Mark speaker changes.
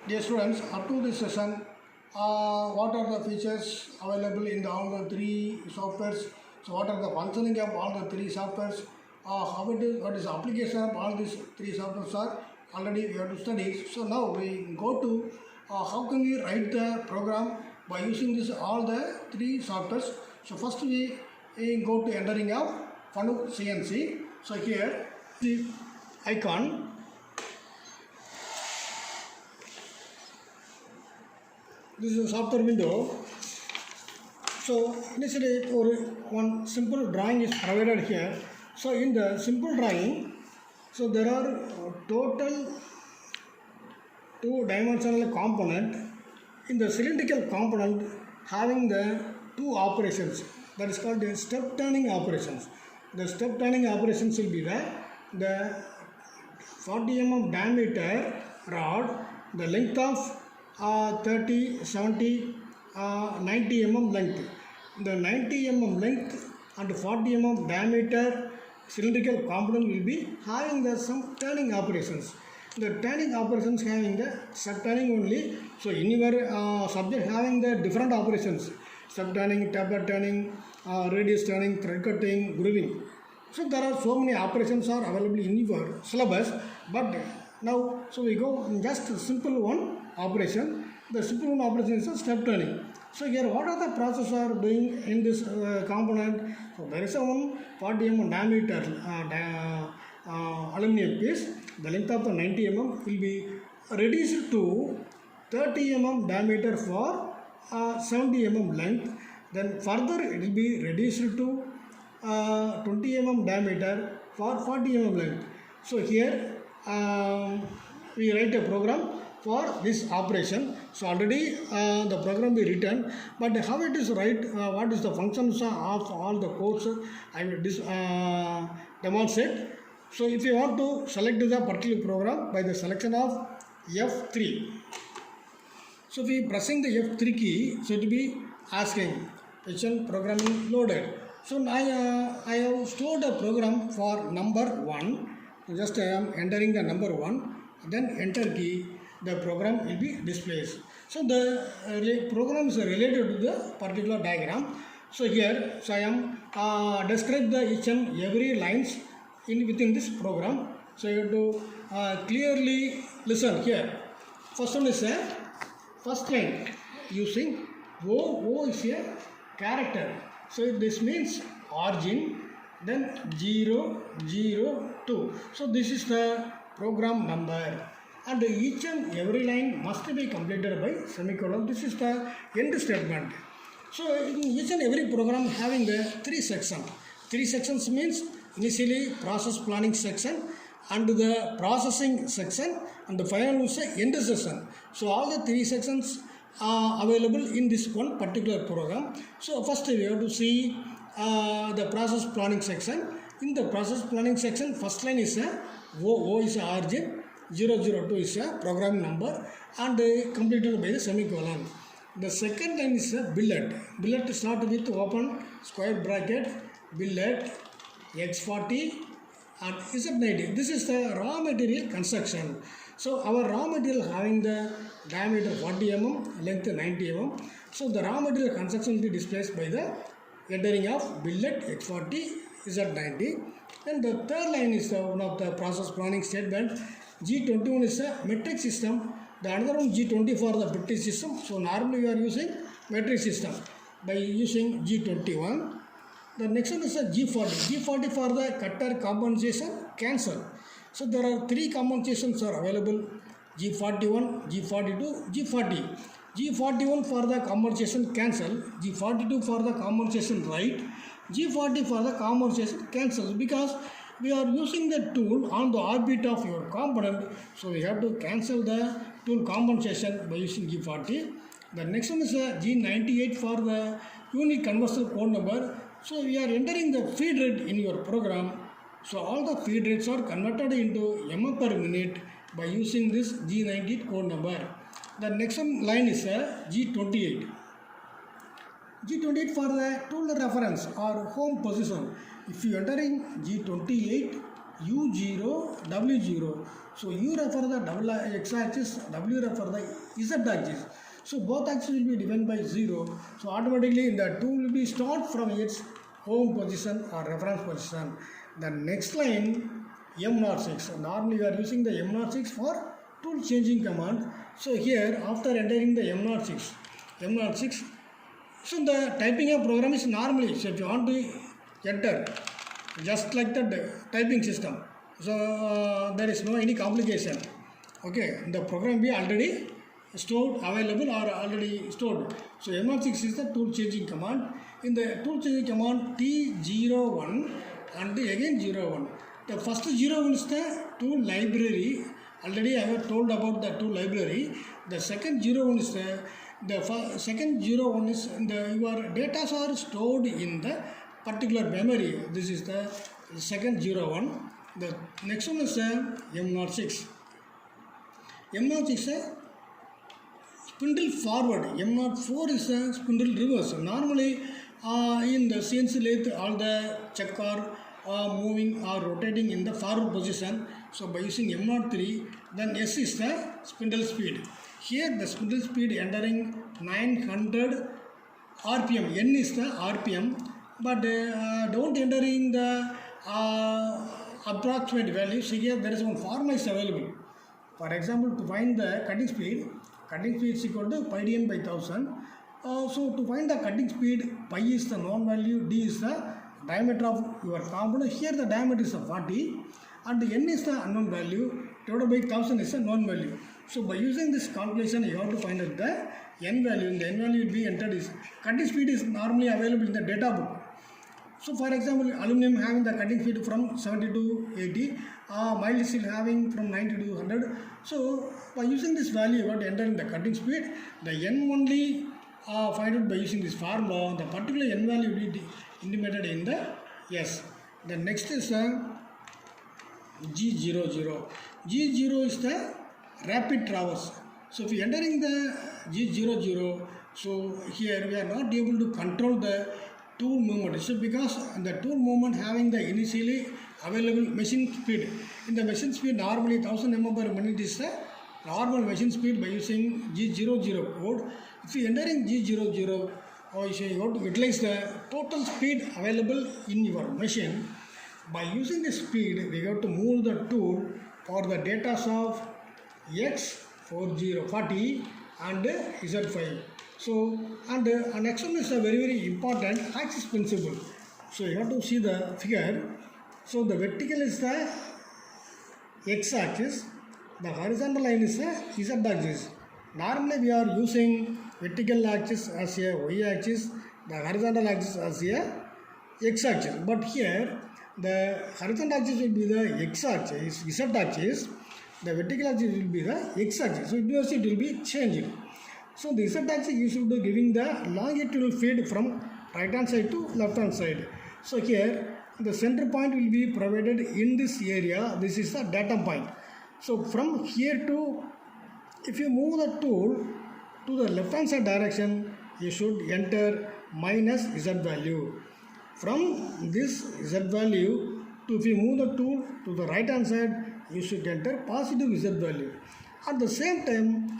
Speaker 1: Dear students, up to this session, what are the features available in all the three softwares? So, what are the functioning of all the three softwares? What is the application of all these three softwares are already we have to study. So, now we go to how can we write the program by using this all the three softwares. So, first we go to entering of Fanuc CNC. So, here the icon. This is a software window. So initially one simple drawing is provided here. So in the simple drawing, so there are total two-dimensional component. In the cylindrical component having the two operations, that is called the step turning operations. The step turning operations will be the 40 mm diameter rod, the length of 30, 70, 90 mm length. The 90 mm length and 40 mm diameter cylindrical component will be having some turning operations. The turning operations having the step turning only. So in your subject having the different operations, step turning, taper turning, radius turning, thread cutting, grooving. So there are so many operations are available in your syllabus, but now so we go in just a simple one operation. The simple one operation is a step turning. So here what are the process are doing in this component? So there is a 40 mm diameter aluminum piece. The length of the 90 mm will be reduced to 30 mm diameter for 70 mm length. Then further it will be reduced to 20 mm diameter for 40 mm length. So here we write a program for this operation. So already the program is written, but how it is what is the functions of all the codes I will demonstrate. So if you want to select the particular program by the selection of F3. So if we pressing the F3 key, so it will be asking question programming loaded. So I have stored a program for number 1. Just I am entering the number 1, then enter key, the program will be displayed. So the program is related to the particular diagram. So here, so I am describe the each and every lines within this program. So you have to clearly listen here. First one is a first line using O is a character. So this means origin, then 0, 0, 2. So this is the program number, and each and every line must be completed by semicolon. This is the end statement. So in each and every program having the 3 sections. 3 sections means initially process planning section and the processing section, and the final is the end section. So all the 3 sections are available in this one particular program. So first we have to see the process planning section. In the process planning section, first line is a O is a origin, 002 is a program number, and completed by the semicolon. The second line is a billet. Billet start with open square bracket, billet X40 and Z90. This is the raw material construction. So our raw material having the diameter 40 mm, length 90 mm. So the raw material construction will be displayed by the entering of billet X40 Z90. And the third line is one of the process planning statement. G21 is a metric system. The another one G20 for the metric system. So normally we are using metric system by using G21. The next one is a G40. G40 for the cutter compensation cancel. So there are 3 compensations are available: G41, G42, G40. G41 for the compensation cancel, G42 for the compensation write, G40 for the compensation cancel, because we are using the tool on the orbit of your component, so we have to cancel the tool compensation by using G40. The next one is a G98 for the unique conversion code number. So we are entering the feed rate in your program. So all the feed rates are converted into mm per minute by using this G98 code number. The next line is a G28. G28 for the tool reference or home position. If you enter in G28, U0, W0. So U refer the double x-axis, W refer the z-axis. So both axes will be defined by 0. So automatically the tool will be start from its home position or reference position. The next line M06. Normally we are using the M06 for tool changing command. So here after entering the M06, so the typing of program is normally, so if you want to enter just like the typing system, so there is no any complication. Okay, the program be already stored, available or already stored. So M06 is the tool changing command. In the tool changing command T01 and again 01. The first 01 is the tool library. Already I have told about the tool library. The second 01 is the second 01 is your data are stored in the particular memory. This is the second 01. The next one is M06. M06 is a spindle forward. M04 is a spindle reverse. Normally in the CNC lathe all the check are moving or rotating in the forward position. So by using M03, then S is the spindle speed. Here the spindle speed entering 900 RPM. N is the RPM, but don't enter in the approximate value. So here there is one formula is available. For example, to find the cutting speed is equal to pi dn by 1000. So to find the cutting speed, pi is the known value, d is the diameter of your component. Here the diameter is 40 and n is the unknown value, divided by 1000 is the known value. So by using this calculation, you have to find out the n value. In the n value will be entered is cutting speed is normally available in the data book. So for example, aluminum having the cutting speed from 70 to 80, mild steel having from 90 to 100. So by using this value, you have to enter in the cutting speed. The n only find out by using this formula. The particular n value will be intimated in the S. The next is G00. G0 is the rapid traverse. So if you entering the G00, so here we are not able to control the tool movement. So because the tool movement having the initially available machine speed. In the machine speed normally 1000 mm per minute is the normal machine speed by using G00 code. If you entering G00, you have to utilize the total speed available in your machine. By using this speed, we have to move the tool for the data of X40 and Z5. So, and next one is a very important axis principle. So, you have to see the figure. So, the vertical is the x-axis, the horizontal line is the z-axis. Normally, we are using vertical axis as a y-axis, the horizontal axis as a x-axis. But here, the horizontal axis will be the x-axis, z-axis. The vertical axis will be the x-axis. So, it will be changing. So, the z-axis you should be giving the longitudinal feed from right hand side to left hand side. So, here the center point will be provided in this area. This is the datum point. So, from here to, if you move the tool to the left hand side direction, you should enter minus z value. From this z value to, if you move the tool to the right hand side, you should enter positive z value. At the same time,